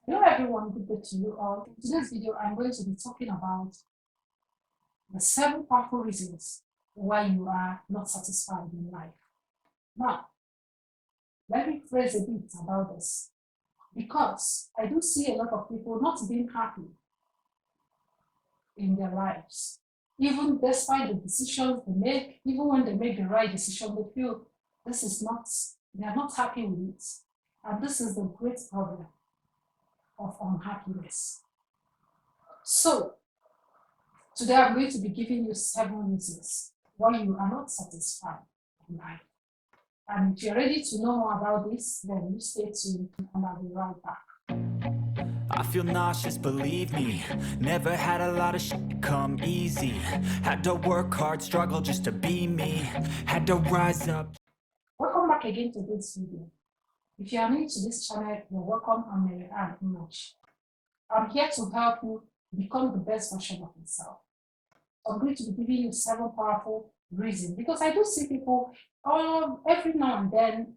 Hello everyone, good day to you all. In today's video, I'm going to be talking about the 7 powerful reasons why you are not satisfied in life. Now, let me phrase a bit about this because I do see a lot of people not being happy in their lives. Even despite the decisions they make, even when they make the right decision, they feel this is not, they are not happy with it. And this is the great problem of unhappiness. So, today I'm going to be giving you 7 reasons why you are not satisfied in life. And if you're ready to know more about this, then you stay tuned and I'll be right back. I feel nauseous, believe me. Never had a lot of shit come easy. Had to work hard, struggle just to be me. Had to rise up. Welcome back again to this video. If you are new to this channel, you're welcome. I'm Maryann. I'm here to help you become the best version of yourself. I'm going to be giving you 7 powerful reasons because I do see people every now and then,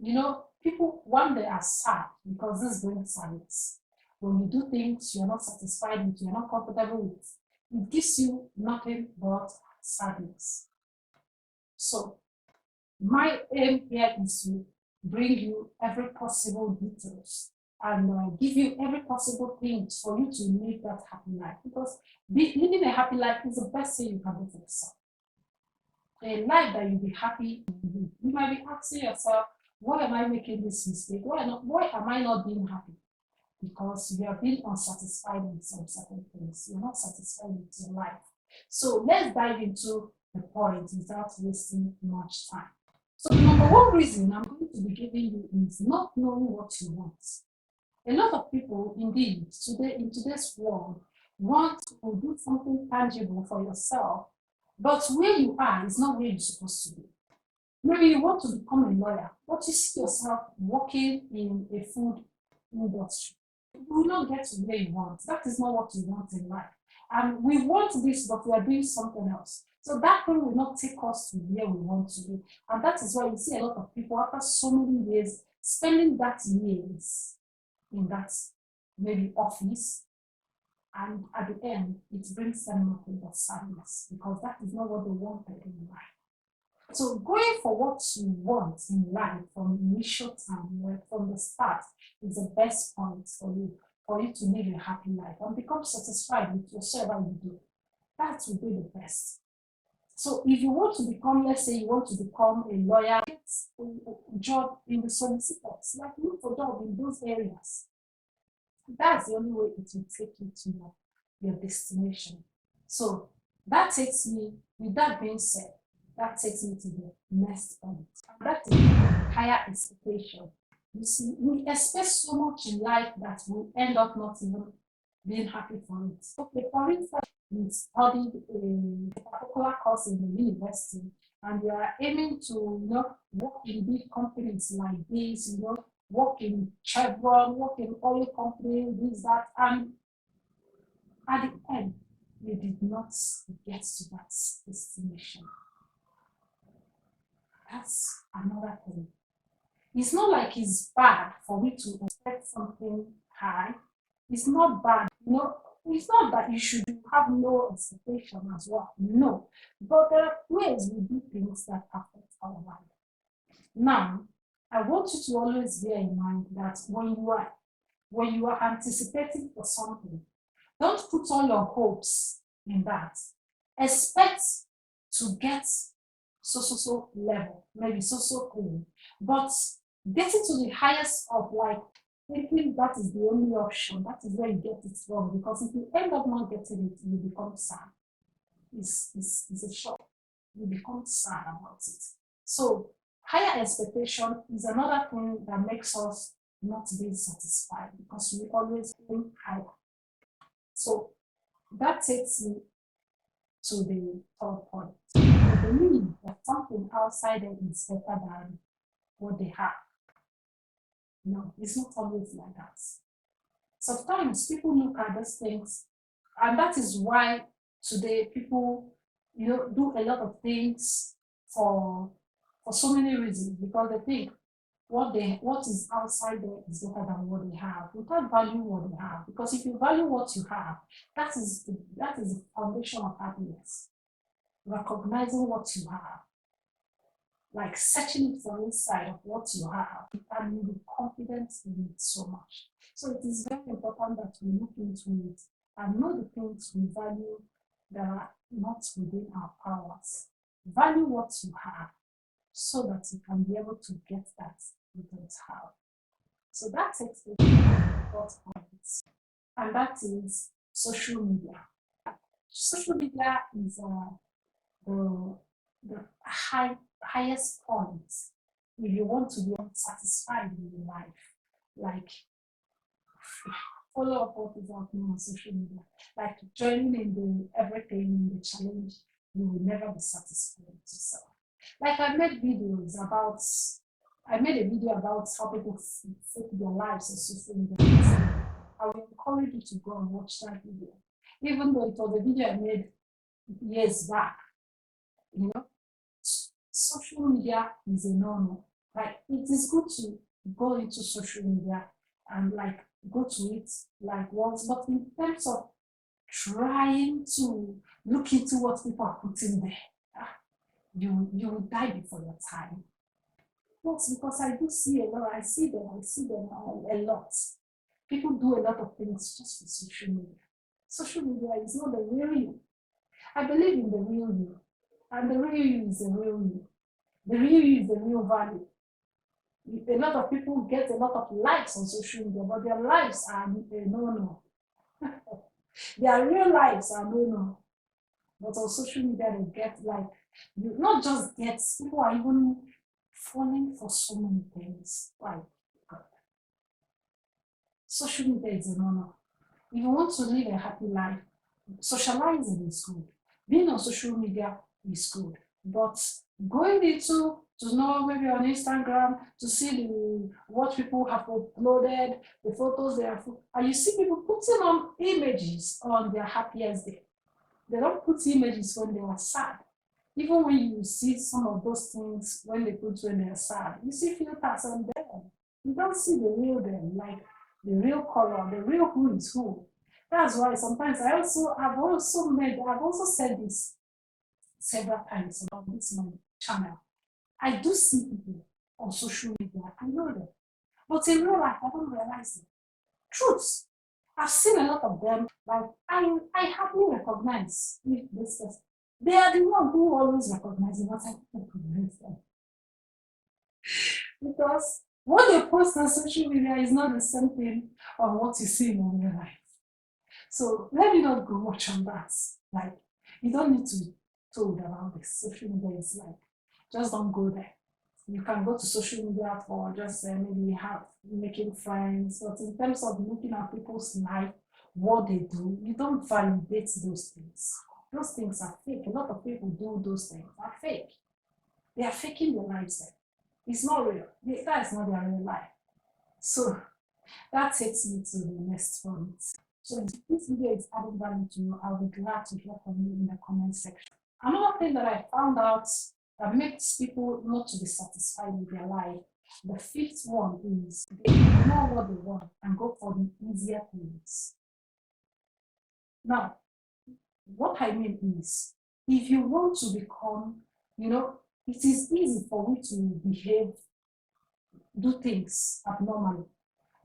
people one day are sad because this brings sadness. When you do things you're not satisfied with, you're not comfortable with, it gives you nothing but sadness. So my aim here is to bring you every possible details and give you every possible thing for you to live that happy life, because living a happy life is the best thing you can do for yourself. A life that you'll be happy with. You might be asking yourself, why am I making this mistake? Why am I not being happy? Because you are being unsatisfied with some certain things. You're not satisfied with your life. So let's dive into the point without wasting much time. So the number one reason I'm going to be giving you is not knowing what you want. A lot of people, indeed, today in today's world, want to do something tangible for yourself, but where you are is not where you're supposed to be. Maybe you want to become a lawyer, but you see yourself working in a food industry. You will not get to where you want. That is not what you want in life. And we want this, but we are doing something else. So that thing will not take us to where we want to be. And that is why you see a lot of people, after so many years, spending that years in that maybe office, and at the end, it brings them nothing but sadness, because that is not what they wanted in life. So going for what you want in life from initial time, right, from the start, is the best point for you to live a happy life and become satisfied with whatever you do. That will be the best. So if you want to become, let's say you want to become a lawyer, get a job in the solicitors, like look for job in those areas. That's the only way it will take you to your destination. So that takes me, with that being said, that takes me to the next point. That is higher expectation. You see, we expect so much in life that we end up not even being happy for it. Okay, for instance, you studied a particular course in the university and you are aiming to work in big companies like this, work in Chevron, work in oil company, this, that, and at the end, you did not get to that destination. That's another thing. It's not like it's bad for me to expect something high. It's not bad, it's not that you should have low expectation as well. No. But there are ways we do things that affect our life. Now, I want you to always bear in mind that when you are anticipating for something, don't put all your hopes in that. Expect to get so level, maybe so cool, but getting to the highest of, like, thinking that is the only option, that is where you get it wrong, because if you end up not getting it, you become sad. It's a shock. You become sad about it. So higher expectation is another thing that makes us not being satisfied, because we always aim higher. So that takes me to the third point. The belief that something outside them is better than what they have. No, it's not always like that. Sometimes people look at these things, and that is why today people, do a lot of things for so many reasons, because they think what is outside there is better than what they have, without valuing what they have. Because if you value what you have, that is the foundation of happiness. Recognizing what you have, like searching for inside of what you have, and you'll be confident in it so much. So it is very important that we look into it and know the things we value that are not within our powers. Value what you have so that you can be able to get that you don't have. So that takes me to the fourth point, and that is social media. Social media is the, highest point if you want to be satisfied in your life. Like, follow up what is happening on social media. Like joining in the everything in the challenge, you will never be satisfied with yourself. Like I made a video about how people fake their lives on social media. I will encourage you to go and watch that video. Even though it was a video I made years back, you know, social media is a no-no. Like, it is good to go into social media and like go to it like once, but in terms of trying to look into what people are putting there, you will die before your time. Yes, because I do see a lot. I see them a lot. People do a lot of things just for social media. Social media is not the real you. I believe in the real you, and the real you is the real you. The real you is the real value. A lot of people get a lot of likes on social media, but their lives are no. Their real lives are no. But on social media, they get like, you not just get, people are even falling for so many things. Like, social media is a no. If you want to live a happy life, socializing is good. Being on social media is good. But going into to know maybe on Instagram to see what people have uploaded, the photos they have, and you see people putting on images on their happiest day. They don't put images when they are sad. Even when you see some of those things when they put when they're sad, you see filters on them. You don't see the real them, like the real color, the real who is who. That's why sometimes I've also said this several times about this my channel. I do see people on social media, I know them. But in real life, I don't realize it. Truth. I've seen a lot of them, like I hardly recognize if this person. They are the one who always recognize me, but I don't recognize them. Because what they post on social media is not the same thing on what you see in real life. So let me not go much on that. Like, you don't need to be told about this. Social media is like, just don't go there. You can go to social media for just maybe making friends, but in terms of looking at people's life, what they do, you don't validate those things. Those things are fake. A lot of people do those things are fake. They are faking their lives there. It's not real. That is not their real life. So that takes me to the next point. So if this video is adding value to you, I'll be glad to hear from you in the comment section. Another thing that I found out that makes people not to be satisfied with their life, the fifth one is they know what they want and go for the easier things. Now, what I mean is, if you want to become, it is easy for me to do things abnormally.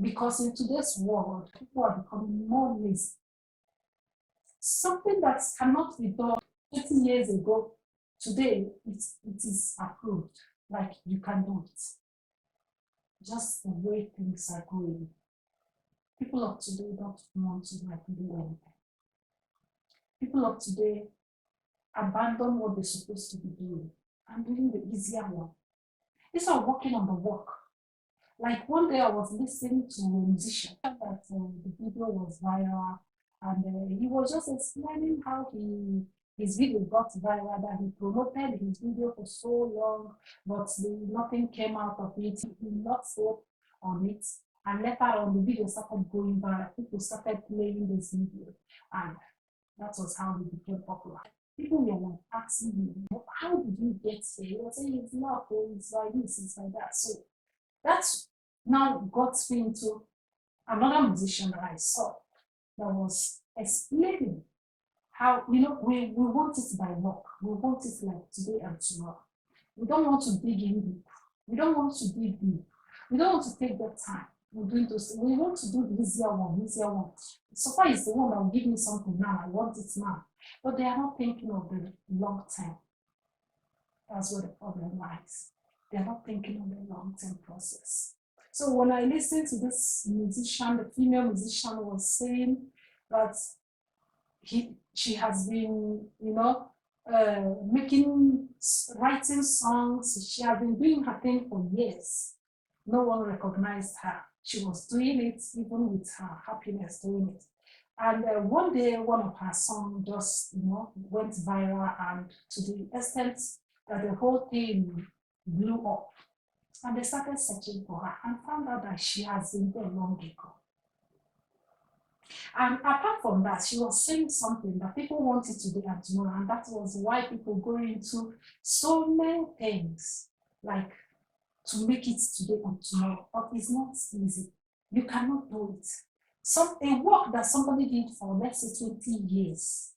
Because in today's world, people are becoming more lazy. Something that cannot be done 30 years ago, today it is approved. Like, you can do it. Just the way things are going. People of today don't want to do anything. People of today abandon what they're supposed to be doing and doing the easier one. Instead of working on the work. Like, one day I was listening to a musician that the video was viral, and he was just explaining how his video got viral, that he promoted his video for so long, but nothing came out of it. He lost hope on it, and later on the video started going viral. People started playing this video, and that was how he became popular. People were like asking him, how did you get here? He was saying, it's not, it's like this, it's like that. So That's now got me into another musician that I saw that was explaining how, we want it by luck. We want it like today and tomorrow. We don't want to dig in deep. We don't want to dig deep. We don't want to take that time. We're doing those. We want to do the easier one, easier one. So far, it's the one that will give me something now. I want it now. But they are not thinking of the long term. That's where the problem lies. They are not thinking of the long term process. So when I listened to this musician, the female musician was saying that she has been, writing songs. She has been doing her thing for years. No one recognized her. She was doing it even with her happiness doing it. And one day, one of her songs just, went viral, and to the extent that the whole thing blew up. And they started searching for her and found out that she has been there long ago. And apart from that, she was saying something that people wanted today and tomorrow, and that was why people go into so many things, like to make it today and tomorrow. But it's not easy. You cannot do it. A work that somebody did for, let's say, 20 years,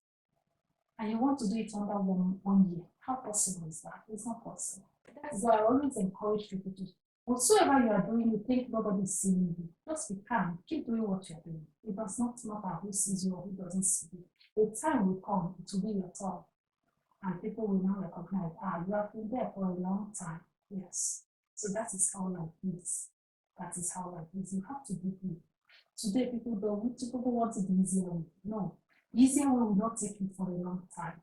and you want to do it under one year. How possible is that? It's not possible. That is why I always encourage people to, whatsoever you are doing, you think nobody is seeing you. Just be calm. Keep doing what you're doing. It does not matter who sees you or who doesn't see you. The time will come, it will be your turn. And people will now recognize, you have been there for a long time. Yes. So that is how life is. That is how life is. You have to be good. Today, people want it the easier way. No. Easier way will not take you for a long time.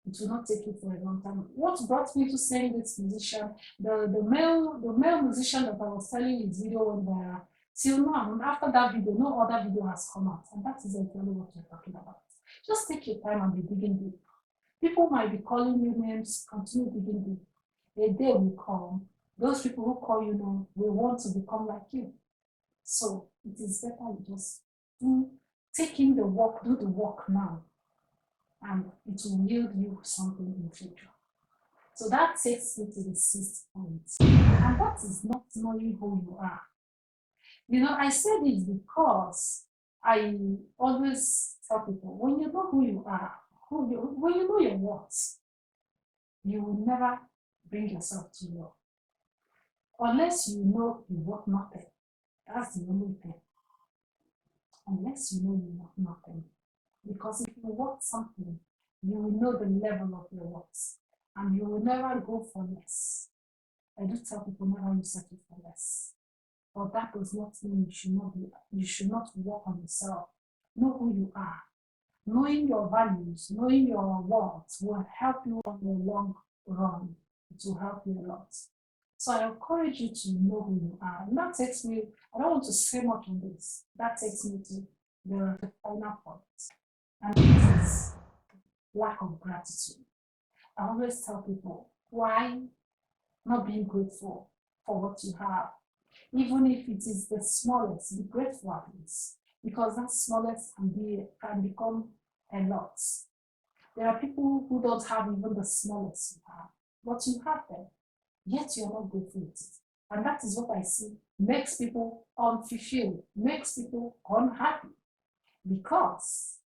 It will not take you for a long time. What brought me to saying this musician, the male musician that I was telling his video went viral. Till now, and after that video, no other video has come out. And that is exactly what we're talking about. Just take your time and be digging deep. People might be calling you names, continue digging deep. A day will come. Those people who call you names will want to become like you. So it is better you just take in the work, do the work now, and it will yield you something in the future. So that takes me to the 6th point, and that is not knowing who you are. I said it because I always tell people, when you know who you are, when you know your worth, you will never bring yourself too low. Unless you know you worth nothing. That's the only thing. Unless you know you worth nothing. Because if you want something, you will know the level of your worth, and you will never go for less. I do tell people never you settle for less. But that does not mean you should not work on yourself. Know who you are. Knowing your values, knowing your worth will help you on the long run. It will help you a lot. So I encourage you to know who you are. And that takes me, I don't want to say much on this. That takes me to the final point. And it is lack of gratitude. I always tell people, why not being grateful for what you have? Even if it is the smallest, be grateful at least. Because that smallest can become a lot. There are people who don't have even the smallest you have, but you have them, yet you are not grateful with it. And that is what I see makes people unfulfilled, makes people unhappy, because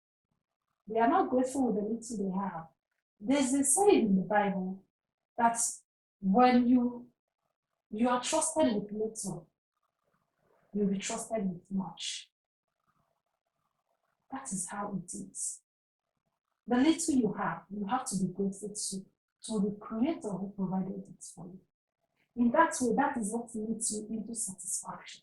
they are not grateful with the little they have. There's a saying in the Bible that when you are trusted with little, you'll be trusted with much. That is how it is. The little you have to be grateful to the Creator who provided it for you. In that way, that is what leads you into satisfaction.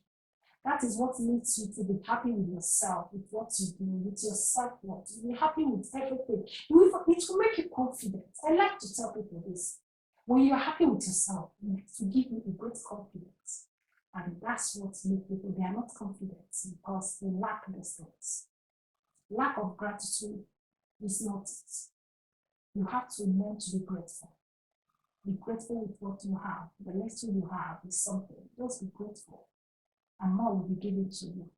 That is what leads you to be happy with yourself, with what you do, with your self-worth, to be happy with everything. It will make you confident. I like to tell people this. When you're happy with yourself, it will give you a great confidence. And that's what makes people, they are not confident because they lack these things. Lack of gratitude is not it. You have to learn to be grateful. Be grateful with what you have. The little you have is something. Just be grateful, and more will be given to you.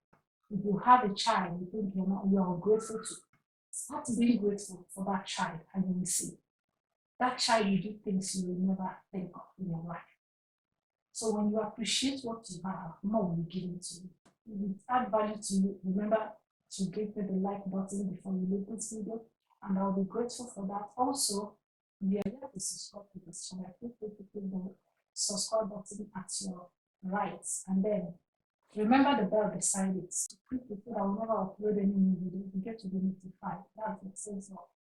If you have a child you think you're grateful to, start being grateful for that child, and you will see. That child will do things you will never think of in your life. So when you appreciate what you have, more will be given to you. If it add value to you, remember to give me the like button before you leave this video, and I'll be grateful for that. Also, if you are yet to subscribe to this channel, feel free to click the subscribe button at your right, and then remember the bell beside it. Click it so that whenever I upload any new video, you get to be notified. That's the sense of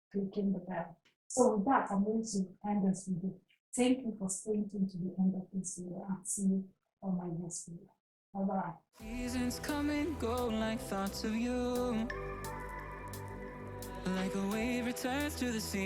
clicking the bell. So with that, I'm going to end this video. Thank you for staying tuned to the end of this video, and see you on my next video. Bye-bye. Seasons come and go like thoughts of you, like a wave returns to the sea.